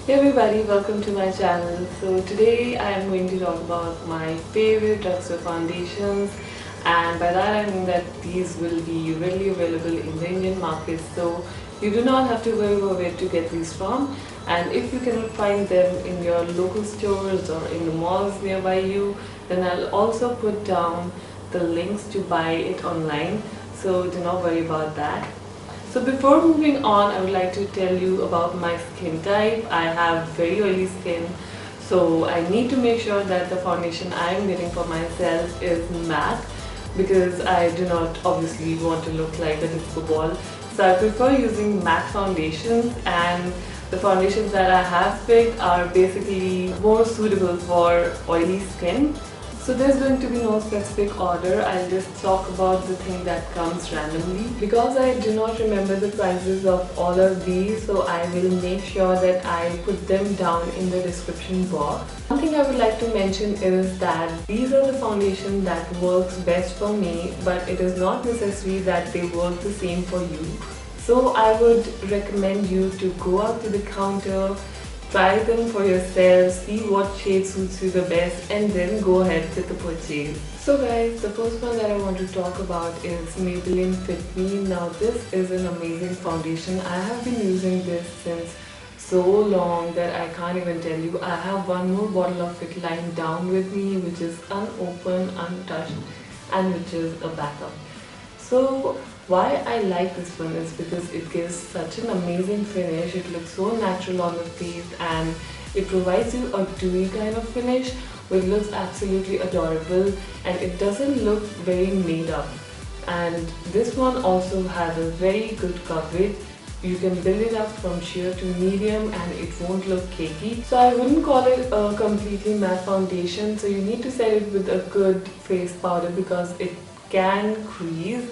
Hey everybody, welcome to my channel. So today I am going to talk about my favorite drugstore foundations, and by that I mean that these will be readily available in the Indian market, so you do not have to worry about where to get these from. And if you cannot find them in your local stores or in the malls nearby you, then I'll also put down the links to buy it online, so do not worry about that. So before moving on, I would like to tell you about my skin type. I have very oily skin, so I need to make sure that the foundation I am getting for myself is matte, because I do not obviously want to look like a disco ball. So I prefer using matte foundations, and the foundations that I have picked are basically more suitable for oily skin. So there's going to be no specific order. I'll just talk about the thing that comes randomly. Because I do not remember the prices of all of these, so I will make sure that I put them down in the description box. One thing I would like to mention is that these are the foundation that works best for me, but it is not necessary that they work the same for you. So I would recommend you to go out to the counter, try them for yourself, see what shade suits you the best, and then go ahead with the purchase. So guys, the first one that I want to talk about is Maybelline Fit Me. Now this is an amazing foundation. I have been using this since so long that I can't even tell you. I have one more bottle of it lying down with me, which is unopened, untouched, and which is a backup. So why I like this one is because it gives such an amazing finish. It looks so natural on the face, and it provides you a dewy kind of finish which looks absolutely adorable, and it doesn't look very made up. And this one also has a very good coverage. You can build it up from sheer to medium and it won't look cakey. So I wouldn't call it a completely matte foundation, so you need to set it with a good face powder because it can crease.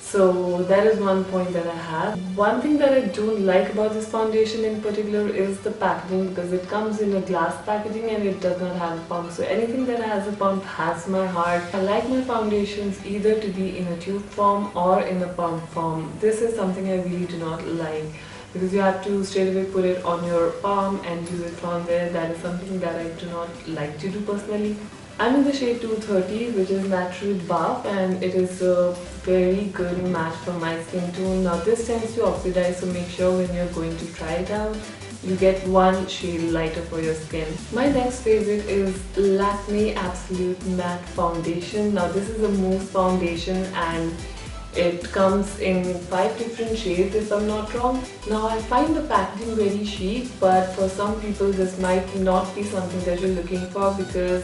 So that is one point that I have. One thing that I don't like about this foundation in particular is the packaging, because it comes in a glass packaging and it does not have a pump. So anything that has a pump has my heart. I like my foundations either to be in a tube form or in a pump form. This is something I really do not like, because you have to straight away put it on your palm and use it from there. That is something that I do not like to do personally. I'm in the shade 230, which is natural buff, and it is a very good match for my skin tone. Now this tends to oxidize, so make sure when you're going to try it out, you get one shade lighter for your skin. My next favorite is Lakme Absolute Matte Foundation. Now this is a mousse foundation, and it comes in 5 different shades if I'm not wrong. Now I find the packaging very chic, but for some people this might not be something that you're looking for, because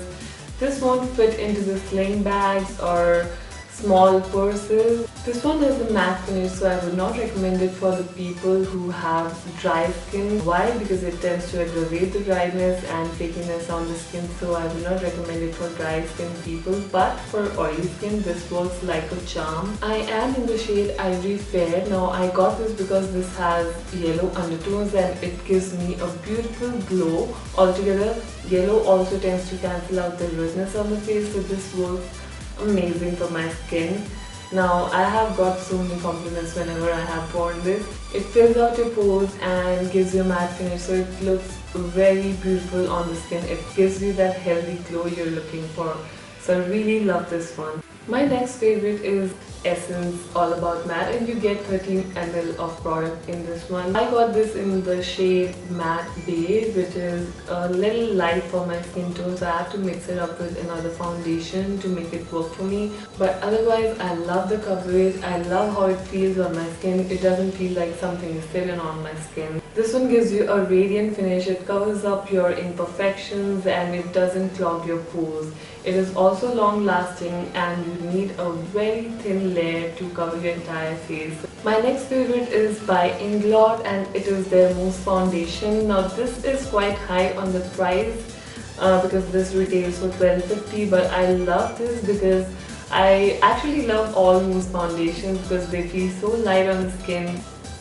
this won't fit into the sling bags or small purses. This one has a matte finish, so I would not recommend it for the people who have dry skin. Why? Because it tends to aggravate the dryness and flakiness on the skin, so I would not recommend it for dry skin people. But for oily skin, this works like a charm. I am in the shade Ivory Fair. Now I got this because this has yellow undertones and it gives me a beautiful glow. Altogether, yellow also tends to cancel out the redness on the face, so this works amazing for my skin. Now I have got so many compliments whenever I have worn this. It fills out your pores and gives you a matte finish, so it looks very beautiful on the skin. It gives you that healthy glow you're looking for. So I really love this one. My next favorite is Essence All About Matte, and you get 13 ml of product in this one. I got this in the shade Matte Beige, which is a little light for my skin tone, so I have to mix it up with another foundation to make it work for me. But otherwise, I love the coverage. I love how it feels on my skin. It doesn't feel like something is sitting on my skin. This one gives you a radiant finish. It covers up your imperfections and it doesn't clog your pores. It is also long lasting, and you need a very thin layer to cover your entire face. My next favorite is by Inglot, and it is their Mousse foundation. Now this is quite high on the price because this retails for $12.50, but I love this because I actually love all Mousse foundations because they feel so light on the skin.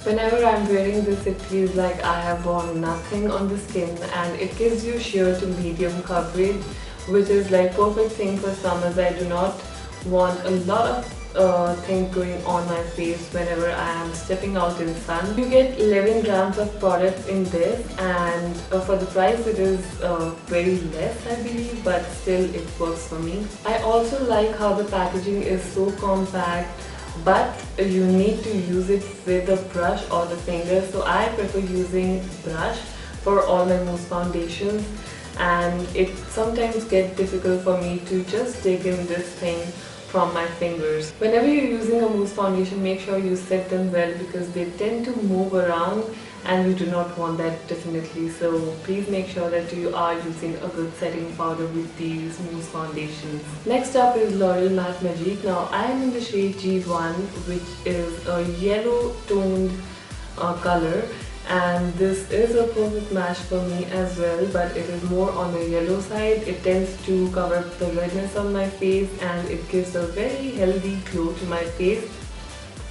Whenever I'm wearing this, it feels like I have worn nothing on the skin, and it gives you sheer to medium coverage, which is like perfect thing for summers. I do not want a lot of thing going on my face whenever I am stepping out in sun. You get 11 grams of product in this, and for the price it is very less, I believe, but still it works for me. I also like how the packaging is so compact, but you need to use it with a brush or the finger, so I prefer using brush for all my mousse foundations, and it sometimes gets difficult for me to just dig in this thing from my fingers. Whenever you're using a mousse foundation, make sure you set them well because they tend to move around and you do not want that, definitely. So please make sure that you are using a good setting powder with these mousse foundations. Next up is L'Oreal Matte Magique. Now I am in the shade G1, which is a yellow toned color, and this is a perfect match for me as well, but it is more on the yellow side. It tends to cover up the redness on my face and it gives a very healthy glow to my face.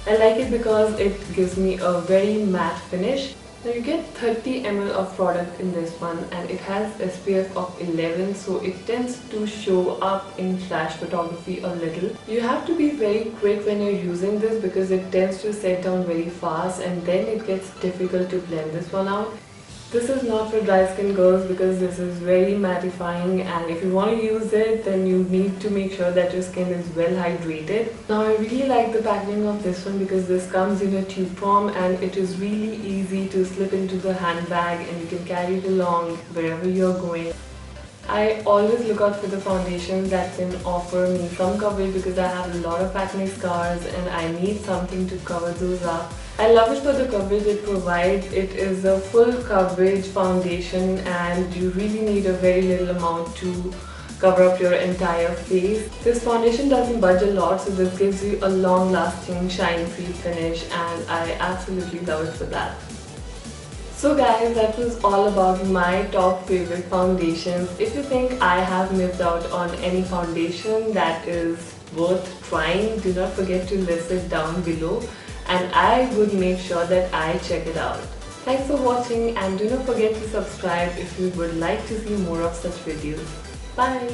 I like it because it gives me a very matte finish. Now you get 30 ml of product in this one, and it has SPF of 11, so it tends to show up in flash photography a little. You have to be very quick when you're using this because it tends to set down very fast and then it gets difficult to blend this one out. This is not for dry skin girls because this is very mattifying, and if you want to use it then you need to make sure that your skin is well hydrated. Now I really like the packaging of this one because this comes in a tube form and it is really easy to slip into the handbag and you can carry it along wherever you're going. I always look out for the foundations that can offer me some coverage because I have a lot of acne scars and I need something to cover those up. I love it for the coverage it provides. It is a full coverage foundation and you really need a very little amount to cover up your entire face. This foundation doesn't budge a lot, so this gives you a long lasting shine-free finish, and I absolutely love it for that. So guys, that was all about my top favorite foundations. If you think I have missed out on any foundation that is worth trying, do not forget to list it down below and I would make sure that I check it out. Thanks for watching and do not forget to subscribe if you would like to see more of such videos. Bye!